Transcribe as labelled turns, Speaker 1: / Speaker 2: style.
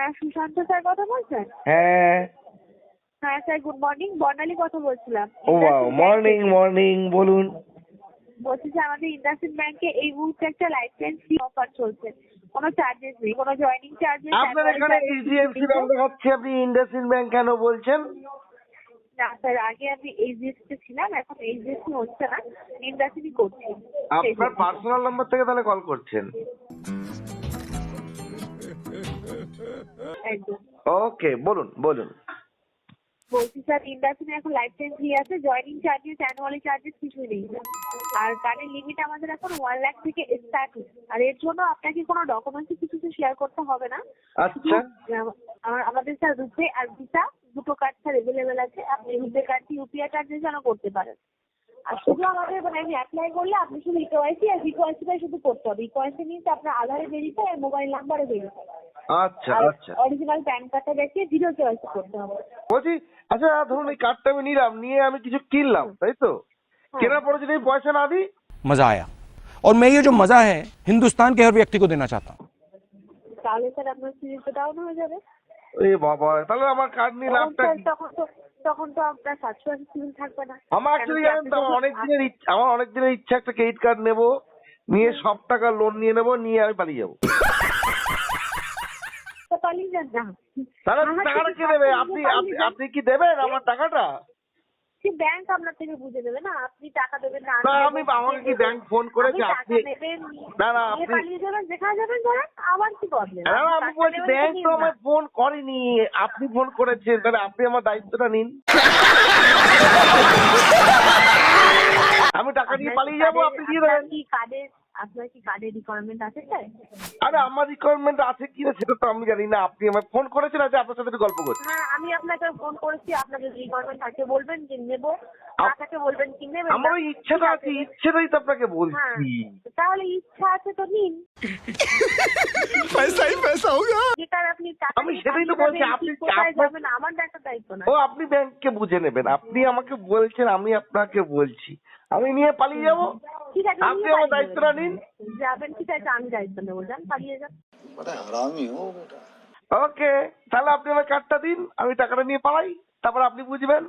Speaker 1: হ্যাঁ, সুশান্ত স্যার কথা বলছেন?
Speaker 2: হ্যাঁ।
Speaker 1: হ্যাঁ স্যার, গুড মর্নিং, বর্ণালী কথা বলছিলাম।
Speaker 2: ও মর্নিং মর্নিং, বলুন।
Speaker 1: বলছি যে আমাদের ইন্ডাসইন্ড ব্যাংকে এই মুহূর্তে একটা লাইফ টাইম ফ্রি অফার চলছে, কোনো চার্জেস নেই, কোনো জয়েনিং চার্জেস।
Speaker 2: আপনার এখানে এইচডিএফসি ব্যাংক দেখাচ্ছে, আপনি ইন্ডাসইন্ড ব্যাংক কেন বলছেন?
Speaker 1: না স্যার, আগে আমি এইচডিএফসি ছিলাম, এখন এইচডিএফসি হচ্ছে না, ইন্ডাসইন্ডই করছি।
Speaker 2: আপনার পার্সোনাল নাম্বার থেকে তাহলে কল করছেন?
Speaker 1: একদম।
Speaker 2: ওকে, বলুন বলুন।
Speaker 1: বলছি স্যার, ইন্ডাসইন্ডে এখন লাইফ টাইম ফ্রি আছে, জয়েনিং চার্জেস, অ্যানুয়ালি চার্জেস কিছুই নেই। আর কার্ডের লিমিট আমাদের এখন 1 লাখ থেকে স্টার্ট। আর এর জন্য আপনাকে কোনো ডকুমেন্টস কিছু শেয়ার করতে হবে না।
Speaker 2: আচ্ছা।
Speaker 1: আমাদের স্যার রুপে আর ভিসা দুটো কার্ড স্যার এভেলেবেল আছে, আপনি রুপে কার্ড ইউপিআই চার্জেস যেন করতে পারেন। আর শুধু আমাদের আমি অ্যাপ্লাই করলে আপনি শুধু ইকেওয়াইসি আর ভিকেওয়াইসিটাই শুধু করতে হবে। ইকেওয়াইসি মিনস আপনার আধারে ভেরিফাই আর মোবাইল নাম্বারে ভেরিফাই।
Speaker 2: আচ্ছা আচ্ছা।
Speaker 1: অরিজিনাল প্যান কার্ডটা দেখিয়ে জিরো কেওয়াইসি করতে হবে।
Speaker 2: বলছি, আচ্ছা ধরুন এই কার্ডটা আমি নিলাম, নিয়ে আমি কিছু কিনলাম, তাই তো? কেনার পরে যদি পয়সা না দিই?
Speaker 3: मजा आया और मैं ये जो मजा है हिंदुस्तान के हर व्यक्ति को देना चाहता हूँ।
Speaker 1: তাহলে স্যার আপনার সিভিলটা ডাউন হয়ে যাবে।
Speaker 2: এ বাবা, তাহলে আমার কার্ড নিয়ে লাভটা কি?
Speaker 1: তখন তো আপনার 780 সিভিল থাকবে না।
Speaker 2: আমার অ্যাকচুয়ালি জানেন তো, আমার অনেক দিনের ইচ্ছা একটা ক্রেডিট কার্ড নেবো, নিয়ে সব টাকা লোন নিয়ে নেবো, নিয়ে আমি পালিয়ে যাবো।
Speaker 1: তো পালিয়ে যান না।
Speaker 2: তাহলে টাকাটা কে দেবে? আপনি কি দেবেন আমার টাকাটা?
Speaker 1: ব্যাংক আপনার থেকে বুঝে নেবে না, আপনি টাকা দেবেন না।
Speaker 2: না, আমাকে কি ব্যাংক ফোন করেছে? আপনি না না, আপনি
Speaker 1: পালিয়ে যাবেন, যেখানে যাবেন ধরেন, আমার কি প্রবলেম?
Speaker 2: না না, আমি বলছি ব্যাংক তো আমায় ফোন করেনি, আপনি ফোন করেছেন, তাহলে আপনি আমার দায়িত্বটা নিন। আমি টাকা নিয়ে পালিয়ে যাবো, আপনি দিয়ে দেবেন।
Speaker 1: আপনার কি কার্ডের রিকোয়ারমেন্ট আছে স্যার?
Speaker 2: আরে আমার রিকোয়ারমেন্ট আছে কিনা সেটা তো আমি জানি না, আপনি আমায় ফোন করেছেন, আজ আপনার সাথে একটু গল্প করছি।
Speaker 1: হ্যাঁ, আমি আপনাকে ফোন করেছি, আপনাকে রিকোয়ারমেন্ট থাকে বলবেন যে নেবো, আপনাকে বলবেন কি নেবেন।
Speaker 2: আমার ওই ইচ্ছাটা আছে, ইচ্ছেটাই তো আপনাকে বলছি।
Speaker 1: তাহলে ইচ্ছা আছে তো নিন।
Speaker 3: पैसा ही पैसा होगा।
Speaker 2: আমি সেটাই তো বলছি, আপনি
Speaker 1: যাবেন আমার একটা দায়িত্ব না।
Speaker 2: ও আপনি ব্যাংককে বুঝে নেবেন, আপনি আমাকে বলছেন, আমি আপনাকে বলছি, আমি নিয়ে পালিয়ে যাবো,
Speaker 1: ঠিক আছে,
Speaker 2: আপনি আমার দায়িত্বটা নিন।
Speaker 1: যাবেন, ঠিক আছে, আমি দায়িত্ব নেবো, যান পালিয়ে যান।
Speaker 2: ওকে, তাহলে আপনি আমার কার্ডটা দিন, আমি টাকাটা নিয়ে পালাই, তারপর আপনি বুঝবেন।